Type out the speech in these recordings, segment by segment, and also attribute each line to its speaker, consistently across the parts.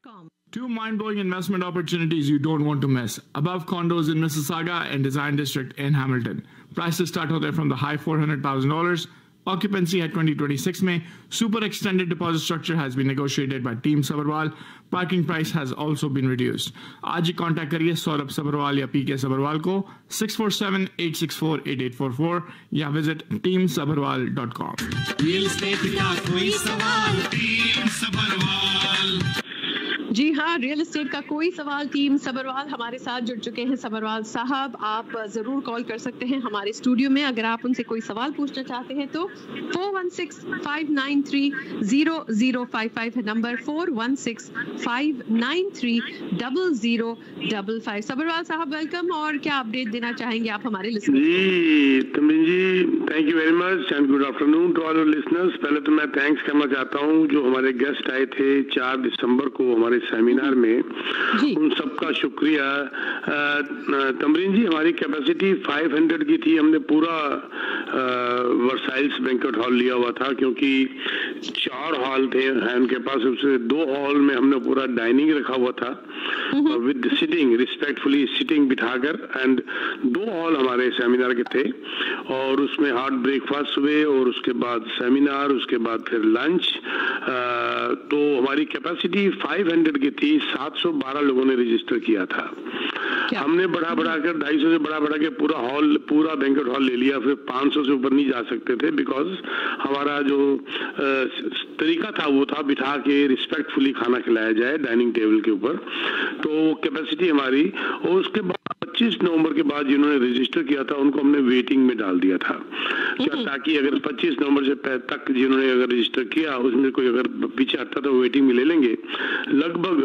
Speaker 1: sabharwal.com.
Speaker 2: Two mind-blowing investment opportunities you don't want to miss. Above condos in Mississauga and Design District in Hamilton. Prices start out there from the high $400,000. Occupancy at 2026 में. Super extended deposit structure has been negotiated by Team Sabharwal. Parking price has also been reduced. आज ही contact करिए सौरभ सबरवाल या पीके सबरवाल को 647-864-8844 या visit teamsabharwal.com.
Speaker 3: Real estate का कोई सवाल, team Sabharwal.
Speaker 1: जी हाँ, रियल एस्टेट का कोई सवाल, टीम सबरवाल हमारे साथ जुड़ चुके हैं। सबरवाल साहब, आप जरूर कॉल कर सकते हैं हमारे स्टूडियो में अगर आप उनसे कोई सवाल पूछना चाहते हैं तो 416-593-0055 है नंबर, 416-593-0055। सबरवाल साहब वेलकम, और क्या अपडेट देना चाहेंगे आप हमारे लिसनर्स?
Speaker 4: जी Tamreen ji, thank you very much and good afternoon to all listeners. पहले तो मैं थैंक्स करना चाहता हूँ जो हमारे गेस्ट आए थे 4 दिसंबर को हमारे सेमिनार में, उन सबका शुक्रिया। तमरीन जी, हमारी कैपेसिटी 500 की थी। हमने पूरा वर्साइल्स बैंक्वेट हॉल लिया हुआ था क्योंकि 4 हॉल थे उनके पास, उससे 2 हॉल में हमने पूरा डाइनिंग रखा हुआ था विद सिटिंग, रिस्पेक्टफुली सिटिंग बिठाकर, एंड 2 हॉल हमारे सेमिनार के थे और उसमें हॉट ब्रेकफास्ट हुए और उसके बाद सेमिनार, उसके बाद फिर लंच। तो हमारी कैपेसिटी 500 की थी। 712 लोगों ने रजिस्टर किया था। हमने बढ़ाकर 250 से बढ़ा के पूरा हॉल, पूरा बैंक्वेट हॉल ले लिया। फिर 500 से ऊपर नहीं जा सकते थे बिकॉज हमारा जो तरीका था वो था बिठा के रिस्पेक्टफुली खाना खिलाया जाए डाइनिंग टेबल के ऊपर। तो कैपेसिटी हमारी, और उसके बाद 25 नवंबर के बाद जिन्होंने रजिस्टर किया था उनको हमने वेटिंग में डाल दिया था, ताकि अगर 25 नवंबर से तक जिन्होंने अगर रजिस्टर किया उसमें कोई अगर पीछे हटता तो वेटिंग में ले लेंगे। लगभग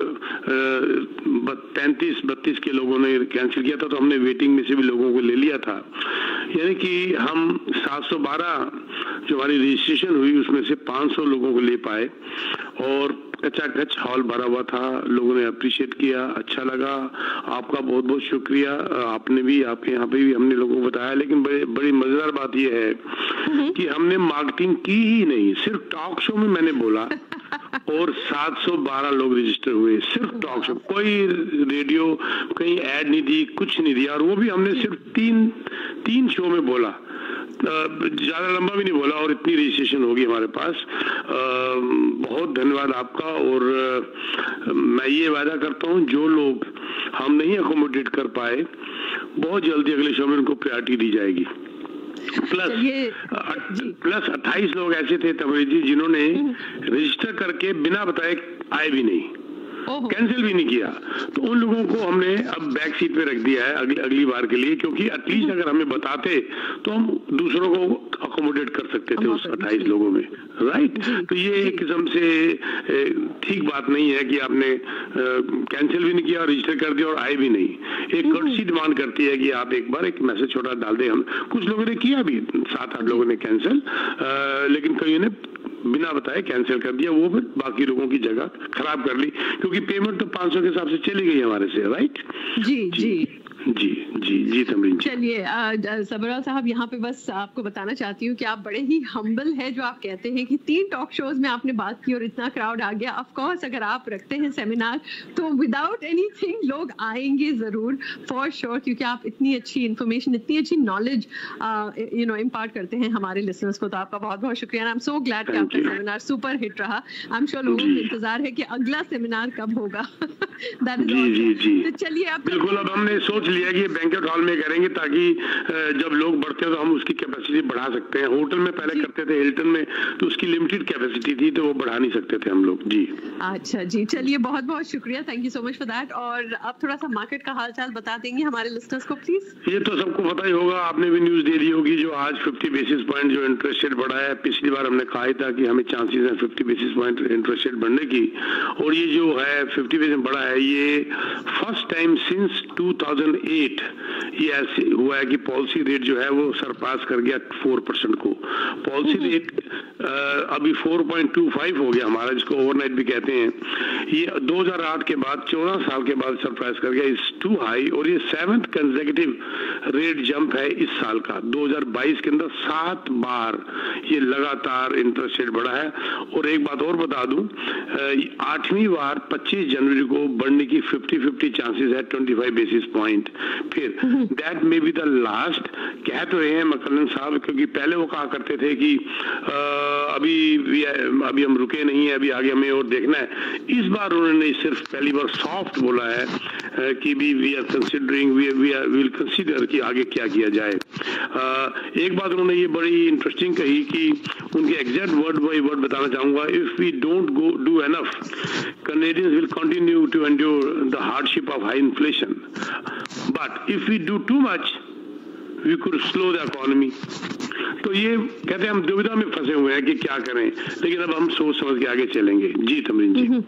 Speaker 4: 33-32 के लोगों ने कैंसिल किया था तो हमने वेटिंग में से भी लोगों को ले लिया था। यानी कि हम 712 जो हमारी रजिस्ट्रेशन हुई उसमें से 500 लोगों को ले पाए और कच्चा हॉल भरा हुआ था। लोगों ने अप्रिशिएट किया, अच्छा लगा। आपका बहुत बहुत शुक्रिया। आपने भी, आपके यहाँ पे भी हमने लोगों को बताया। लेकिन बड़ी मजेदार बात यह है कि हमने मार्केटिंग की ही नहीं, सिर्फ टॉक शो में मैंने बोला और 712 लोग रजिस्टर हुए सिर्फ टॉक शो। कोई रेडियो, कहीं ऐड नहीं दी, कुछ नहीं दिया, और वो भी हमने सिर्फ 3 शो में बोला, ज्यादा लंबा भी नहीं बोला, और इतनी रजिस्ट्रेशन होगी हमारे पास। बहुत धन्यवाद आपका। और मैं ये वादा करता हूँ जो लोग हम नहीं अकोमोडेट कर पाए, बहुत जल्दी अगले शो में उनको प्रायोरिटी दी जाएगी। प्लस 28 लोग ऐसे थे तमरीन जी जिन्होंने रजिस्टर करके बिना बताए आए भी नहीं, कैंसिल भी नहीं किया। तो उन लोगों को हमने अब बैक सीट पे रख दिया है अगली बार के लिए, क्योंकि एटलीस्ट अगर हमें बताते तो हम दूसरों को अकोमोडेट कर सकते थे उस 28 लोगों में, राइट। तो ये एक किस्म से ठीक बात नहीं है कि आपने कैंसिल भी नहीं किया और रजिस्टर कर दिया और आए भी नहीं। एक कर्टसी डिमांड करती है कि आप एक बार एक मैसेज छोटा डाल दें। हम कुछ लोगों ने किया भी, 7-8 लोगों ने कैंसिल, लेकिन कई ने बिना बताए कैंसिल कर दिया। वो फिर बाकी लोगों की जगह खराब कर ली, क्योंकि पेमेंट तो 500 के हिसाब से चली गई हमारे से, राइट। जी तमरीन।
Speaker 1: चलिए सबरवाल साहब, यहाँ पे बस आपको बताना चाहती हूँ कि आप बड़े ही हम्बल है जो आप कहते हैं कि 3 टॉक शोज में आपने बात की और इतना क्राउड आ गया। ऑफ कोर्स अगर आप रखते हैं सेमिनार तो विदाउट एनीथिंग लोग आएंगे जरूर, फॉर श्योर, क्योंकि आप इतनी अच्छी इन्फॉर्मेशन, इतनी अच्छी नॉलेज इम्पार्ट करते हैं हमारे लिसनर्स को। तो आपका बहुत बहुत शुक्रिया। आई एम सो ग्लैड कि आपका सेमिनार सुपर हिट रहा। आई एम श्योर लोगों को इंतजार है कि अगला सेमिनार कब होगा।
Speaker 4: जी।
Speaker 1: चलिए आप
Speaker 4: बिल्कुल, अब हमने सोच लिया कि बैंक्वेट हॉल में करेंगे ताकि जब लोग बढ़ते हैं तो हम उसकी कैपेसिटी बढ़ा सकते हैं। होटल में पहले करते थे, हिल्टन में, तो उसकी लिमिटेड कैपेसिटी थी तो वो बढ़ा नहीं सकते थे हम लोग। जी
Speaker 1: अच्छा जी, चलिए बहुत बहुत शुक्रिया, thank you so much for that. और अब थोड़ा सा मार्केट का हालचाल बता देंगे हमारे लिस्टर्स को प्लीज।
Speaker 4: ये तो सबको पता ही होगा, आपने भी न्यूज दे दी होगी, जो आज 50 बेसिस पॉइंट जो इंटरेस्ट रेट बढ़ा है। पिछली बार हमने कहा था कि हमें चांसेस है 50 बेसिस पॉइंट इंटरेस्ट रेट बढ़ने की, और ये जो है 50 बेसिस बढ़ा है, ये फर्स्ट टाइम सिंस 2008 ये ऐसे हुआ है कि पॉलिसी रेट जो है वो सरपास कर गया 4% को। पॉलिसी रेट अभी 4.25 हो गया हमारा, जिसको ओवरनाइट भी कहते हैं। ये 2008 के बाद 14 साल के बाद सरप्राइज कर गया, इज टू हाई, और ये 7th कंसेक्यूटिव रेट जंप है इस साल का। 2022 के अंदर 7 बार ये लगातार इंटरेस्ट रेट बढ़ा है। और एक बात और बता दूं, 8वीं बार 25 जनवरी को बढ़ने की 50-50 चांसेस है, 25 बेसिस पॉइंट। फिर that may be the last, कह तो रहे हैं मकलन साहब, क्योंकि पहले वो कहा करते थे कि अभी हम रुके नहीं है, अभी आगे हमें और देखना है। इस बार उन्होंने सिर्फ पहली बार सॉफ्ट बोला है कि we are considering, we will consider कि आगे क्या किया जाए। एक बात उन्होंने ये बड़ी इंटरेस्टिंग कही कि उनके एग्जैक्ट वर्ड बाय वर्ड बताना चाहूंगा, if we don't go do enough, Canadians will continue to endure the hardship of high inflation, but if we do too much, we could slow the economy. तो ये कहते हैं हम दुविधा में फंसे हुए हैं कि क्या करें, लेकिन अब हम सोच समझ के आगे चलेंगे। जी तमरीन जी।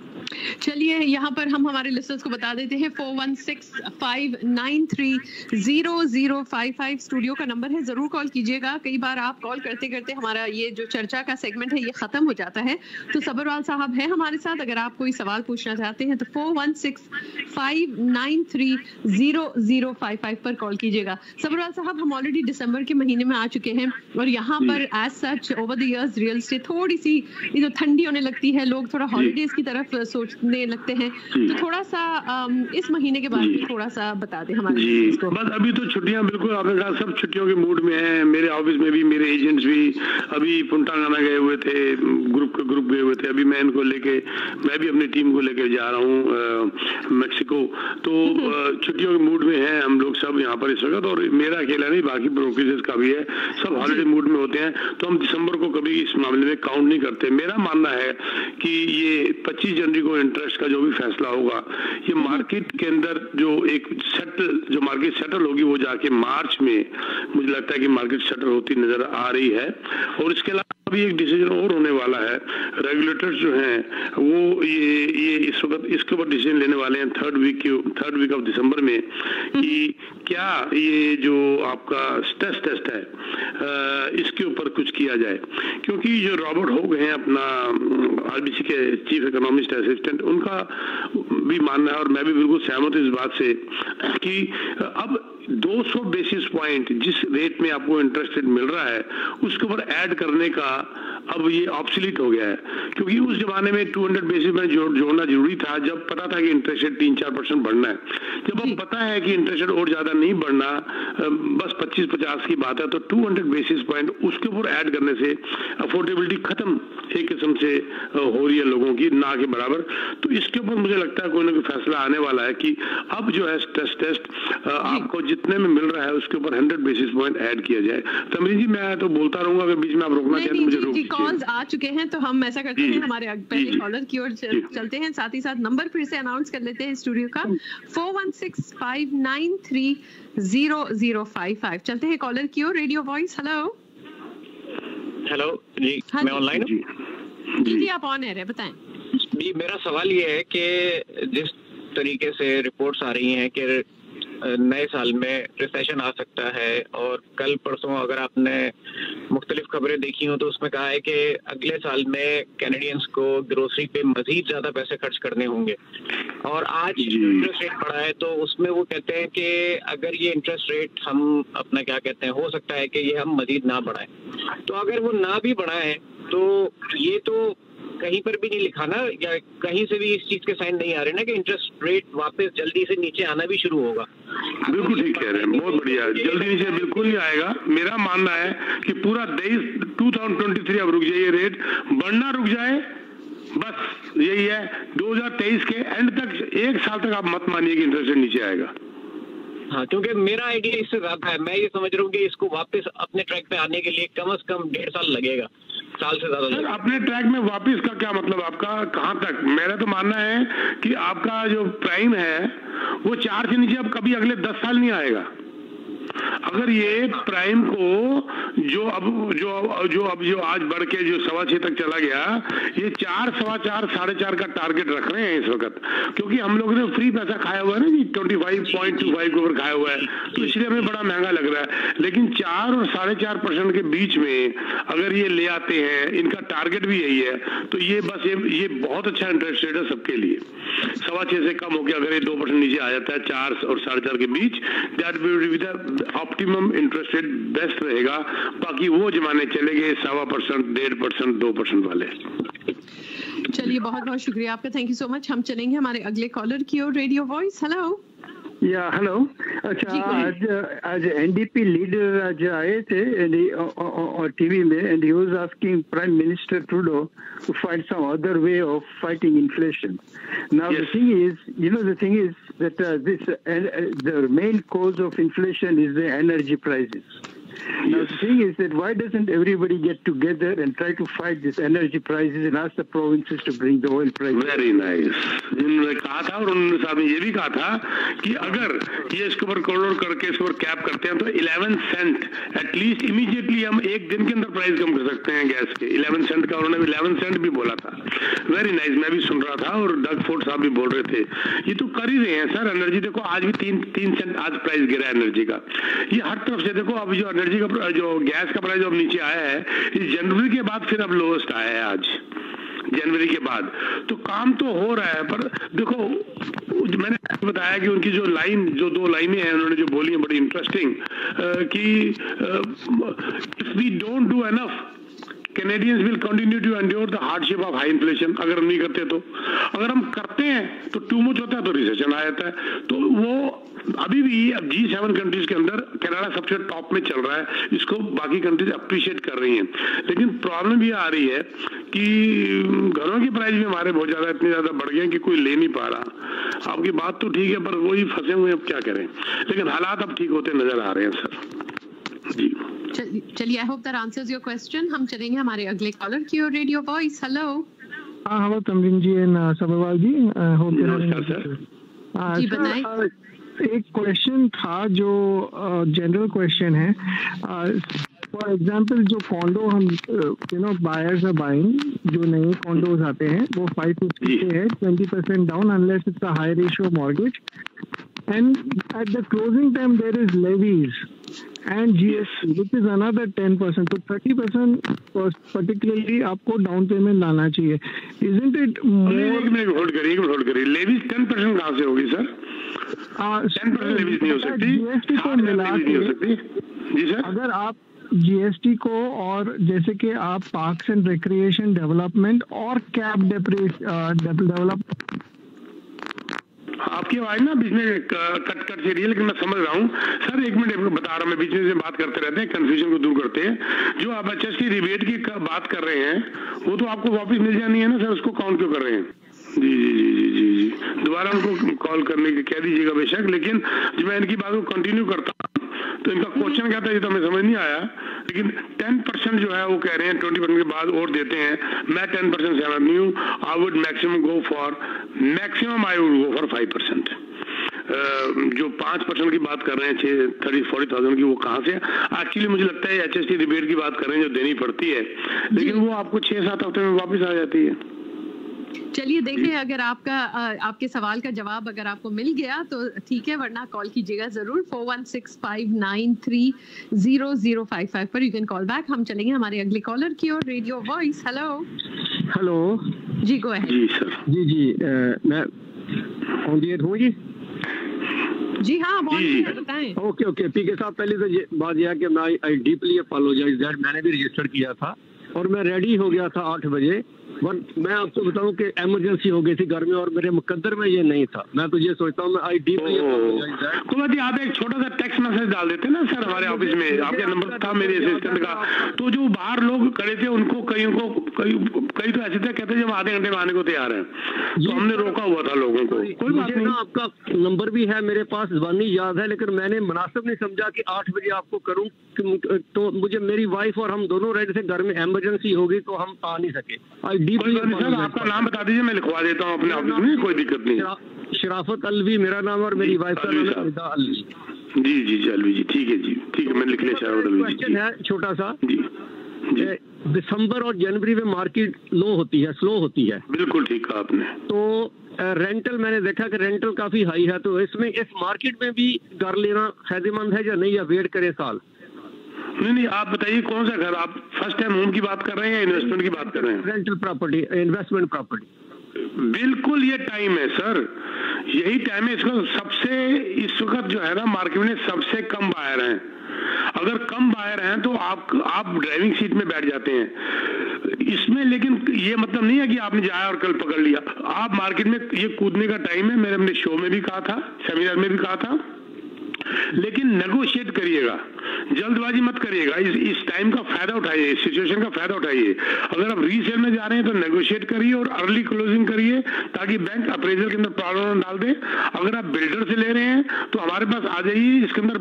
Speaker 1: चलिए यहाँ पर हम हमारे लिस्टर्स को बता देते हैं 4165930055 स्टूडियो का नंबर है, जरूर कॉल कीजिएगा। कई बार आप कॉल करते करते हमारा ये जो चर्चा का सेगमेंट है ये खत्म हो जाता है, तो सबरवाल साहब है हमारे साथ, अगर आप कोई सवाल पूछना चाहते हैं तो 4165930055 पर कॉल कीजिएगा। सबरवाल साहब, हम ऑलरेडी दिसंबर के महीने में आ चुके हैं और यहाँ पर as such over the years real estate थोड़ी सी जो ठंडी होने लगती है, लोग थोड़ा हॉलीडेज की तरफ सोचने लगते हैं, तो थोड़ा सा इस महीने के बारे में थोड़ा सा बता दें हमारे
Speaker 4: को। बस अभी तो छुट्टियां बिल्कुल आपने कहा, सब छुट्टियों के मूड में हैं। मेरे ऑफिस में भी मेरे एजेंट्स भी अभी पुंटा गाना गए हुए थे, ग्रुप गए हुए थे। अभी मैं इनको लेके, मैं भी अपनी टीम को लेके जा रहा हूँ मैक्सिको। तो छुट्टियों के मूड में हैं हम लोग सब यहाँ पर इस वक्त, और मेरा अकेला नहीं, बाकी ब्रोकरेजेस का भी है, सब हॉलिडे मूड में होते हैं। तो हम दिसंबर को कभी इस मामले में काउंट नहीं करते। मेरा मानना है कि ये 25 जनवरी को इंटरेस्ट का जो भी फैसला होगा, ये मार्केट के अंदर जो मार्केट सेटल होगी, वो जाके मार्च में मुझे लगता है कि मार्केट सेटल होती नजर आ रही है। और इसके अलावा अभी एक डिसीजन और होने वाला है, रेगुलेटर्स जो हैं वो ये इस वक्त इसके ऊपर डिसीजन लेने वाले हैं थर्ड वीक ऑफ दिसंबर में, कि क्या ये जो आपका स्ट्रेस टेस्ट है इसके ऊपर कुछ किया जाए। क्योंकि जो रॉबर्ट होग हैं अपना आरबीसी के चीफ इकोनॉमिस्ट असिस्टेंट, उनका भी मानना है, और मैं भी बिल्कुल सहमत हूं इस बात से, कि अब 200 बेसिस पॉइंट जिस रेट में आपको इंटरेस्ट रेट मिल रहा है उसके ऊपर ऐड करने का अब ये ऑब्सोलीट हो गया है। क्योंकि उस जमाने में 200 बेसिस पॉइंट जोड़ना जरूरी था, जब पता था कि इंटरेस्ट रेट 3-4% बढ़ना है। जब अब पता है कि इंटरेस्ट रेट और ज्यादा नहीं बढ़ना, बस 25-50 की बात है, तो 200 बेसिस पॉइंट उसके ऊपर ऐड करने से अफोर्डेबिलिटी खत्म एक किस्म से हो रही है लोगों की, ना के बराबर। तो इसके ऊपर मुझे लगता है कोई ना कोई फैसला आने वाला है कि अब जो है स्ट्रेस टेस्ट आपको जितने में मिल रहा है उसके ऊपर 100 बेसिस पॉइंट ऐड किया जाए। तमरीन जी, मैं तो बोलता रहूंगा, अगर बीच में आप रोकना चाहें तो मुझे रोक दीजिए।
Speaker 1: कॉल्स आ चुके हैं तो हम ऐसा करते हैं, हमारे पहले कॉलर की ओर चलते हैं, साथ ही साथ नंबर फिर से अनाउंस कर लेते हैं स्टूडियो का 4165930055। चलते हैं कॉलर की ओर, रेडियो वॉइस। हेलो
Speaker 5: जी, मैं ऑनलाइन
Speaker 1: जी, आप ऑन है, बताएं
Speaker 5: जी। मेरा सवाल ये है कि जिस तरीके से रिपोर्ट्स आ रही हैं कि नए साल में रिसेशन आ सकता है, और कल परसों अगर आपने मुख्तलिफ खबरें देखी हो तो उसमें कहा है कि अगले साल में कैनेडियंस को ग्रोसरी पे मजीद ज्यादा पैसे खर्च करने होंगे, और आज इंटरेस्ट रेट बढ़ा है तो उसमें वो कहते हैं कि अगर ये इंटरेस्ट रेट हम अपना क्या कहते हैं, हो सकता है कि ये हम मजीद ना बढ़ाएं। तो अगर वो ना भी बढ़ाएं तो ये तो कहीं पर भी नहीं लिखा ना, या कहीं से भी इस चीज के साइन नहीं आ रहे ना कि इंटरेस्ट रेट वापस जल्दी से नीचे आना भी शुरू होगा।
Speaker 4: बिल्कुल ठीक कह रहे हैं, बहुत बढ़िया। जल्दी नीचे बिल्कुल नहीं आएगा। मेरा मानना है कि पूरा 2023 अब रुक जाइए, रेट बढ़ना रुक जाए, बस यही है। 2023 के एंड तक, एक साल तक आप मत मानिए कि इंटरेस्ट रेट नीचे आएगा।
Speaker 5: हाँ, क्योंकि मेरा आइडिया इससे ज्यादा है। मैं ये समझ रहा हूँ कि इसको वापस अपने ट्रैक पे आने के लिए कम से कम 1.5 साल लगेगा, साल से ज्यादा लगेगा।
Speaker 4: अपने ट्रैक में वापस का क्या मतलब, आपका कहाँ तक? मेरा तो मानना है कि आपका जो प्राइम है वो 4 से नीचे अब कभी अगले 10 साल नहीं आएगा। अगर ये प्राइम को जो आज बढ़ के जो 6.25 तक चला गया, ये 4, 4.25, 4.5 का टारगेट रख रहे हैं इस वक्त, क्योंकि हम लोग ने फ्री पैसा खाया हुआ है ना जी, 25.25 के ऊपर खाया हुआ है, तो इसलिए हमें बड़ा महंगा लग रहा है। लेकिन 4 और 4.5% के बीच में अगर ये ले आते हैं, इनका टारगेट भी यही है, तो ये बस ये बहुत अच्छा इंटरेस्ट रेट है सबके लिए। 6.25 से कम होकर अगर ये 2% नीचे आ जाता है 4 और 4.5 के बीच, that will be the optimum interest rate, best रहेगा। बाकी वो जमाने चले गए 1.25%, 1.5%, 2% वाले।
Speaker 1: चलिए बहुत बहुत शुक्रिया आपका, थैंक यू सो मच। हम चलेंगे हमारे अगले कॉलर की ओर। Radio voice, hello.
Speaker 6: Yeah hello, अच्छा आज एनडीपी लीडर आज आए थे और टीवी में, and he was asking prime minister Trudeau to find some other way of fighting inflation. Now yes. the thing is that the main cause of inflation is the energy prices. Now the thing is that why doesn't everybody get together and try to fight this energy prices and ask the provinces to bring the oil prices?
Speaker 4: Very nice. उन्होंने कहा था और उन्होंने साहब ने ये भी कहा था कि अगर ये इसके ऊपर करोड़ करके इसके ऊपर कैप करते हैं तो 11 सेंट एटलीस्ट इमीडिएटली हम एक दिन के अंदर प्राइस कम कर सकते हैं गैस के। 11 सेंट का उन्होंने 11 सेंट भी बोला था। वेरी नाइस, मैं भी सुन रहा था और डग फोर्ड साहब भी बोल रहे थे। ये तो कर ही रहे हैं सर। एनर्जी देखो आज भी 3 सेंट आज प्राइस गिरा है एनर्जी का। ये हर तरफ से देखो, अब जो एनर्जी का जो गैस का प्राइस अब नीचे आया है, इस जनवरी के बाद फिर अब लोएस्ट आया है आज, जनवरी के बाद। तो काम तो हो रहा है, पर देखो मैंने बताया कि उनकी जो लाइन, जो 2 लाइनें हैं उन्होंने जो बोली हैं बड़ी इंटरेस्टिंग, कि if we don't do enough Canadians will continue to endure the hardship of high inflation। अगर हम नहीं करते तो, अगर हम करते हैं तो टू मच होता है तो रिसेशन आ जाता है। तो वो अभी भी अब G7 कंट्रीज के अंदर कनाडा सबसे टॉप में चल रहा है, इसको बाकी कंट्रीज अप्रिशिएट कर रही हैं। लेकिन प्रॉब्लम ये आ रही है कि घरों की प्राइस भी हमारे बहुत ज्यादा इतने ज्यादा बढ़ गए कि कोई ले नहीं पा रहा। आपकी बात तो ठीक है, पर वही फंसे हुए, अब क्या करें। लेकिन हालात अब ठीक होते नजर आ रहे हैं सर जी।
Speaker 1: चलिए, I hope that answers your question. हम चलेंगे हमारे अगले कॉलर की ओर। Radio voice, hello.
Speaker 7: Hello Tamreen ji and Sabharwal ji, hope
Speaker 4: नमस्कार सर।
Speaker 1: जी बताएं।
Speaker 7: एक क्वेश्चन था जो जनरल क्वेश्चन है। फॉर एग्जांपल जो कॉन्डो हम बायर्स आर बाइंग, जो नए कॉन्डोज आते हैं वो 550 पे है, 20% down unless it's a high ratio mortgage, and at the closing time there is levies and GST which is another 10%, तो 30% particularly आपको डाउन पेमेंट लाना चाहिए। Isn't it more? एक मिनट होल्ड करिए।
Speaker 4: लेवीज 10% कहाँ से होगी सर? 10% लेवीज नहीं हो सकती,
Speaker 7: GST को मिला के।
Speaker 4: जी सर,
Speaker 7: अगर आप GST को और जैसे कि आप पार्क्स एंड रिक्रिएशन डेवलपमेंट और कैप डेवलप,
Speaker 4: आपकी आवाज ना बीच में कट से रही है, लेकिन मैं समझ रहा हूँ सर। एक मिनट बता रहा हूँ, मैं बीच में से बात करते रहते हैं, कंफ्यूजन को दूर करते हैं। जो आप HST रिबेट की बात कर रहे हैं वो तो आपको वापस मिल जानी है ना सर, उसको काउंट क्यों कर रहे हैं? जी जी जी जी जी जी दोबारा उनको कॉल करने की कह दीजिएगा बेशक। लेकिन जब मैं इनकी बात को कंटिन्यू करता हूँ तो इनका क्वेश्चन क्या था ये तो हमें समझ नहीं आया। लेकिन 10% जो है वो कह रहे हैं 20% के बाद और देते हैं। मैं 10% सहमत नहीं हूँ। I would maximum go for 5%। जो 5% की बात कर रहे हैं 30-40,000 की, वो कहाँ से? एक्चुअली मुझे लगता है HST रिबेट की बात कर रहे हैं जो देनी पड़ती है, लेकिन वो आपको 6-7 हफ्ते में वापस आ जाती है।
Speaker 1: चलिए देखें, अगर आपके सवाल का जवाब अगर आपको मिल गया तो ठीक है, वरना कॉल कीजिएगा जरूर 4165930055 पर। You can call back. हम चलेंगे हमारे अगले कॉलर की ओर। रेडियो वॉइस, हेलो जी, गो अहेड।
Speaker 4: जी सर।
Speaker 7: जी मैं ऑन द एयर हूँ जी।
Speaker 1: हाँ बताएं।
Speaker 7: ओके पीके साहब, पहले तो ये बात यह कि मैं आई डीपली अपोलोजाइज दैट मैंने भी रजिस्टर किया था और मैं रेडी हो गया था 8 बजे। मैं आपको बताऊं कि इमरजेंसी हो गई थी घर में और मेरे मुकद्दर में ये नहीं था। मैं तो ये सोचता हूँ मैं आई डीपली
Speaker 4: अपोलोजाइज। आप एक छोटा सा टेक्स्ट मैसेज डाल देते ना सर हमारे ऑफिस में, आपका नंबर था मेरे असिस्टेंट का। तो जो बाहर लोग खड़े थे उनको कई तो ऐसे थे कहते जब आधे घंटे में आने को तैयार है, तो हमने रोका हुआ था लोगों को। कोई बात नहीं,
Speaker 7: आपका नंबर भी है मेरे पास, जबानी याद है, लेकिन मैंने मुनासिब नहीं समझा कि 8 बजे आपको करूं। तो मुझे मेरी वाइफ और हम दोनों रेडी थे, घर में इमरजेंसी हो गई तो हम आ नहीं सके।
Speaker 4: सर आपका नाम बता दीजिए, मैं लिखवा देता हूँ अपने ऑफिस में, कोई दिक्कत नहीं।
Speaker 7: शराफत अलवी मेरा नाम और मेरी वाइफ का नाम निदा अलवी।
Speaker 4: जी जी चालवी जी, ठीक है जी, ठीक है, मैंने लिख लिया शाहरुख
Speaker 8: क्वेश्चन है छोटा सा
Speaker 4: जी जी।
Speaker 8: दिसंबर और जनवरी में मार्केट लो होती है, स्लो होती है।
Speaker 4: बिल्कुल ठीक कहा आपने।
Speaker 8: तो रेंटल मैंने देखा कि रेंटल काफी हाई है, तो इसमें इस मार्केट में भी घर लेना फायदेमंद है या नहीं, या वेट करें साल?
Speaker 4: नहीं, आप बताइए कौन सा घर, आप फर्स्ट टाइम होम की बात कर रहे हैं या इन्वेस्टमेंट की बात कर रहे हैं?
Speaker 8: Rental property, investment property.
Speaker 4: बिल्कुल ये टाइम है सर, यही टाइम है। इसको सबसे इस वक्त जो है ना मार्केट में सबसे कम बायर हैं। अगर कम बायर हैं तो आप ड्राइविंग सीट में बैठ जाते हैं इसमें। लेकिन ये मतलब नहीं है कि आपने जाया और कल पकड़ लिया। आप मार्केट में ये कूदने का टाइम है, मैंने अपने शो में भी कहा था, सेमिनार में भी कहा था। लेकिन नेगोशिएट करिएगा, जल्दबाजी मत करिएगा। इस टाइम का फायदा उठाइए, इस सिचुएशन का फायदा उठाइए। अगर आप रीसेल में जा रहे हैं तो नेगोशिएट करिए और अर्ली क्लोजिंग करिए, ताकि बैंक अप्रेजल के अंदर प्रॉब्लम डाल दे। अगर आप बिल्डर से ले रहे हैं तो हमारे पास आ जाइए, इसके अंदर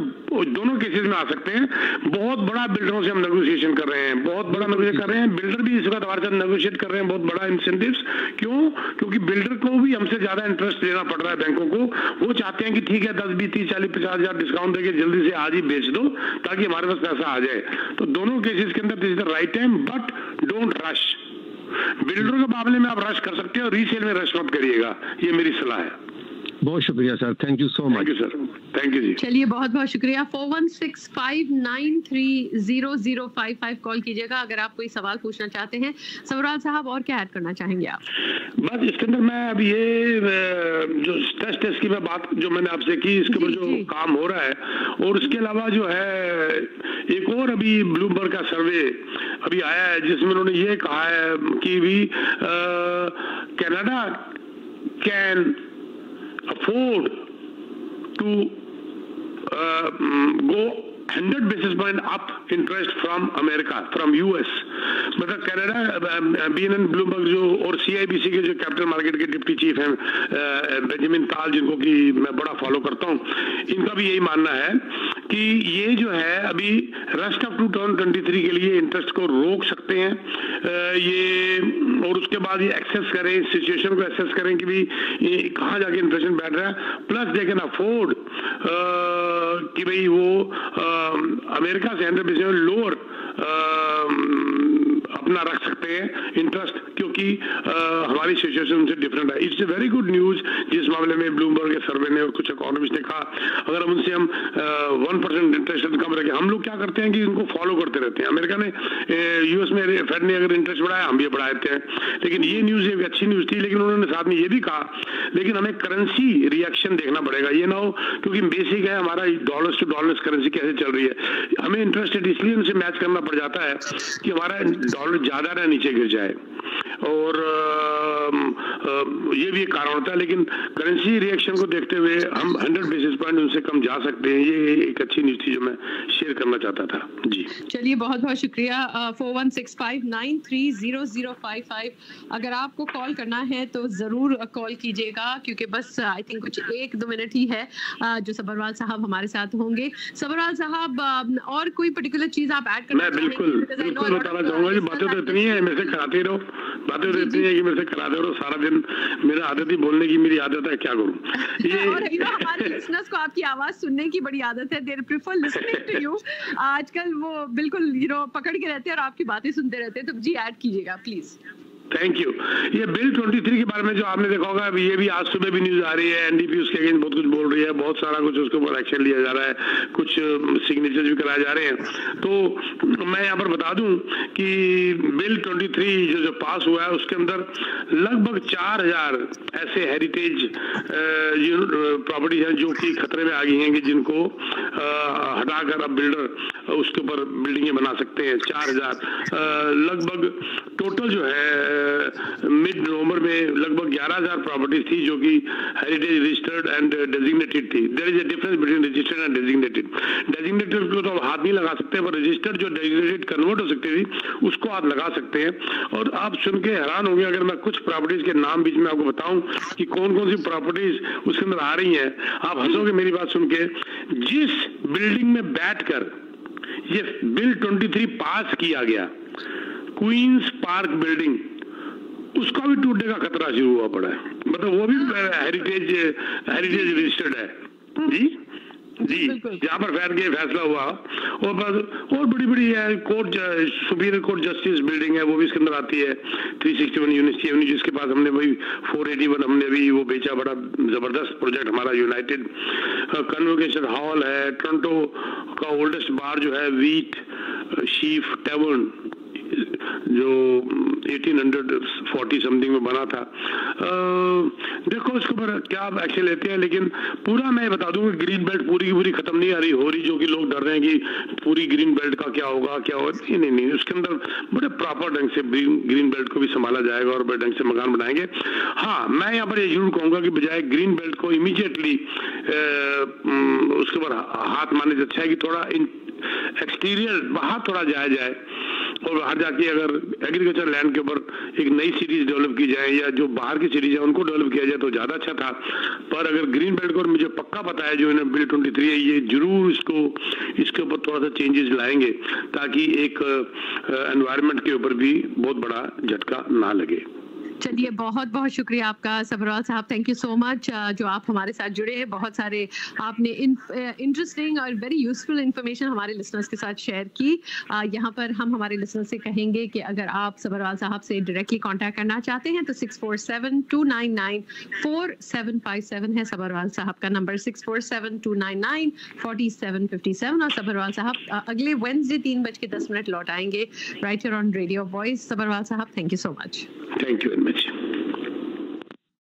Speaker 4: दोनों केसेस में आ सकते हैं। बहुत बड़ा बिल्डरों से हम नेगोशिएशन कर रहे हैं, बहुत बड़ा नेगोशिएट कर रहे हैं। बिल्डर भी इस वक्त हमारे साथ नेगोशिएट कर रहे हैं, बहुत बड़ा इंसेंटिव्स। क्यों? क्योंकि बिल्डर को भी हमसे ज्यादा इंटरेस्ट देना पड़ रहा है बैंकों को। वो चाहते हैं कि ठीक है 10, 20, 30, 40, 50 हजार डिस्काउंट देके जल्दी से आज ही बेच दो, ताकि हमारे पास पैसा आ जाए। तो दोनों केसेस के अंदर this is the right time, but don't rush. बिल्डरों के मामले में आप रश कर सकते हो, रीसेल में रश मत करिएगा, ये मेरी सलाह है।
Speaker 8: बहुत शुक्रिया sir, thank you so much.
Speaker 4: Thank you sir, thank you जी।
Speaker 1: चलिए बहुत बहुत शुक्रिया। 4165930055 कॉल कीजिएगा अगर आप कोई सवाल पूछना चाहते हैं। सबरवाल साहब और क्या ऐड करना चाहेंगे आप?
Speaker 4: बस इसके अंदर मैं अब ये जो स्ट्रेस टेस्ट की मैं बात जो मैंने आपसे की, इसके ऊपर जो काम हो रहा है, और उसके अलावा जो है एक और अभी ब्लूमबर्ग का सर्वे अभी आया है जिसमें उन्होंने ये कहा है कि भी Canada can afford to go 100 basis point up interest from America, from US। मतलब कनाडा BNN ब्लूमबर्ग जो और CIBC के जो कैपिटल मार्केट के डिप्टी चीफ हैं बेंजामिन ताल, जिनको कि मैं बड़ा फॉलो करता हूं, इनका भी यही मानना है कि ये जो है अभी रेस्ट ऑफ 2023 के लिए इंटरेस्ट को रोक सकते हैं ये, और उसके बाद ये एक्सेस करें, सिचुएशन को एक्सेस करें कि भी कहाँ जाके इन्फ्लेशन बैठ रहा है। प्लस दे कैन अफोर्ड कि भाई वो अमेरिका से 100% लोअर अपना रख सकते हैं इंटरेस्ट, क्योंकि हमारी सिचुएशन उनसे डिफरेंट है। It's a very good news जिस मामले में ब्लूमबर्ग के सर्वे ने और कुछ इकोनॉमिस्ट ने कहा, अगर हम उनसे 1% इंटरेस्ट कम रखें। हम लोग क्या करते हैं कि इनको फॉलो करते रहते हैं। अमेरिका ने यूएस में फेड ने अगर इंटरेस्ट बढ़ाया, हम भी बढ़ा देते हैं। लेकिन ये न्यूज एक अच्छी न्यूज थी, लेकिन उन्होंने साथ में ये भी कहा लेकिन हमें करेंसी रिएक्शन देखना पड़ेगा। ये ना हो, क्योंकि बेसिक है हमारा डॉलर्स टू डॉलर्स करेंसी कैसे चल रही है, हमें इंटरेस्ट रेट इसलिए उनसे मैच करना पड़ जाता है कि हमारा डॉलर ज्यादा ना नीचे गिर जाए, और ये भी एक कारण होता है। लेकिन करेंसी रिएक्शन को देखते हुए हम 100 बेसिस पॉइंट उनसे कम जा सकते हैं। ये एक अच्छी न्यूज थी जो मैं शेयर करना चाहता था जी।
Speaker 1: चलिए बहुत बहुत शुक्रिया। 4165930055 अगर आपको कॉल करना है तो जरूर कॉल कीजिएगा, क्योंकि बस आई थिंक कुछ 1-2 मिनट ही है जो सबरवाल साहब हमारे साथ होंगे। सबरवाल साहब और कोई पर्टिकुलर चीज आप ऐड करना
Speaker 4: चाहेंगे? मैं बिल्कुल बताना चाहूंगा कि बातें तो इतनी है, मेरे से कराते रहो, बातें तो इतनी है कि मेरे से कराते रहो सारा दिन। मेरा आदत ही बोलने की मेरी आदत है, क्या करूं। ये
Speaker 1: और हमारे लिसनर्स को आपकी आवाज सुनने की बड़ी आदत है, they prefer listening to you. आजकल वो बिल्कुल पकड़ के रहते हैं और आपकी बातें सुनते रहते हैं, तो जी ऐड कीजिएगा प्लीज।
Speaker 4: Thank you. ये बिल 23 के बारे में जो आपने देखा होगा, ये भी आज सुबह भी न्यूज आ रही है, एनडीपी उसके अगेंस्ट बहुत कुछ बोल रही है, बहुत सारा कुछ उसके ऊपर एक्शन लिया जा रहा है, कुछ सिग्नेचर्स भी कराए जा रहे हैं। तो मैं यहाँ पर बता दूं कि बिल 23 जो पास हुआ है उसके अंदर लगभग 4000 ऐसे हेरिटेज प्रॉपर्टीज हैं जो कि खतरे में आ गई हैं, कि जिनको हटाकर अब बिल्डर उसके ऊपर बिल्डिंगें बना सकते हैं। 4000 लगभग टोटल जो है मिड नवंबर में लगभग 11000 प्रॉपर्टीज थी जो कि हेरिटेज रजिस्टर्ड एंड डेजिग्नेटेड थी। There is a difference between registered and designated. Designated को तो हाथ नहीं लगा सकते, पर रजिस्टर्ड जो डेजिग्नेटेड कन्वर्ट हो सकती थी उसको आप लगा सकते हैं। और आप सुन के हैरान होंगे अगर मैं कुछ प्रॉपर्टीज के नाम बीच में आपको बताऊं कि कौन कौन सी प्रॉपर्टीज उसके अंदर आ रही हैं, आप हंसोगे मेरी बात सुन के। जिस बिल्डिंग में बैठकर ये बिल 23 पास किया गया, क्वींस पार्क बिल्डिंग, उसका भी टूटने का खतरा शुरू हुआ पड़ा है। मतलब वो भी हेरिटेज रजिस्टर्ड है जी। जी, जहाँ पर फैसला हुआ और बड़ी है court, superior court justice building है, वो भी इसके अंदर आती है। 361 यूनिवर्सिटी एवेन्यू, जिसके पास हमने वही 481 हमने भी वो बेचा, बड़ा जबरदस्त प्रोजेक्ट हमारा यूनाइटेड। कन्वोकेशन हॉल है, टोरंटो का ओल्डेस्ट बार जो है व्हीट शीफ टेवर्न, जो 1840 समथिंग में बना था। देखो इसके ऊपर क्या एक्शन लेते हैं, लेकिन पूरा मैं बता दूं कि ग्रीन बेल्ट पूरी की पूरी खत्म नहीं हो रही, जो कि लोग डर रहे हैं कि पूरी ग्रीन बेल्ट का क्या होगा। नहीं, उसके अंदर बड़े प्रॉपर ढंग से ग्रीन बेल्ट को भी संभाला जाएगा और बड़े ढंग से मकान बनाएंगे। हाँ, मैं यहाँ पर ये जरूर कहूंगा कि बजाय ग्रीन बेल्ट को इमीडिएटली उसके ऊपर हाथ मारने से अच्छा है कि थोड़ा एक्सटीरियर बाहर थोड़ा जाया जाए और बाहर जाके अगर एग्रीकल्चर लैंड के ऊपर एक नई सीरीज डेवलप की जाए या जो बाहर की सीरीज है उनको डेवलप किया जाए तो ज्यादा अच्छा था। पर अगर ग्रीन बेल्ट को, मुझे पक्का पता है जो इन्हें बिल 23 है, ये जरूर इसके ऊपर थोड़ा सा चेंजेस लाएंगे ताकि एक एनवायरनमेंट के ऊपर भी बहुत बड़ा झटका ना लगे।
Speaker 1: चलिए, बहुत बहुत शुक्रिया आपका सबरवाल साहब, थैंक यू सो मच जो आप हमारे साथ जुड़े हैं। बहुत सारे आपने इंटरेस्टिंग और वेरी यूजफुल इंफॉर्मेशन हमारे लिसनर्स के साथ शेयर की। यहाँ पर हम हमारे लिसनर्स से कहेंगे कि अगर आप सबरवाल साहब से डायरेक्टली कांटेक्ट करना चाहते हैं तो 647-299-4757 है सबरवाल साहब का नंबर, 647-299-4757। और सबरवाल साहब अगले वेडनेसडे 3:10 लौट आएंगे right here on radio voice. Sabharwal साहब, thank you so much.
Speaker 4: Thank you very much.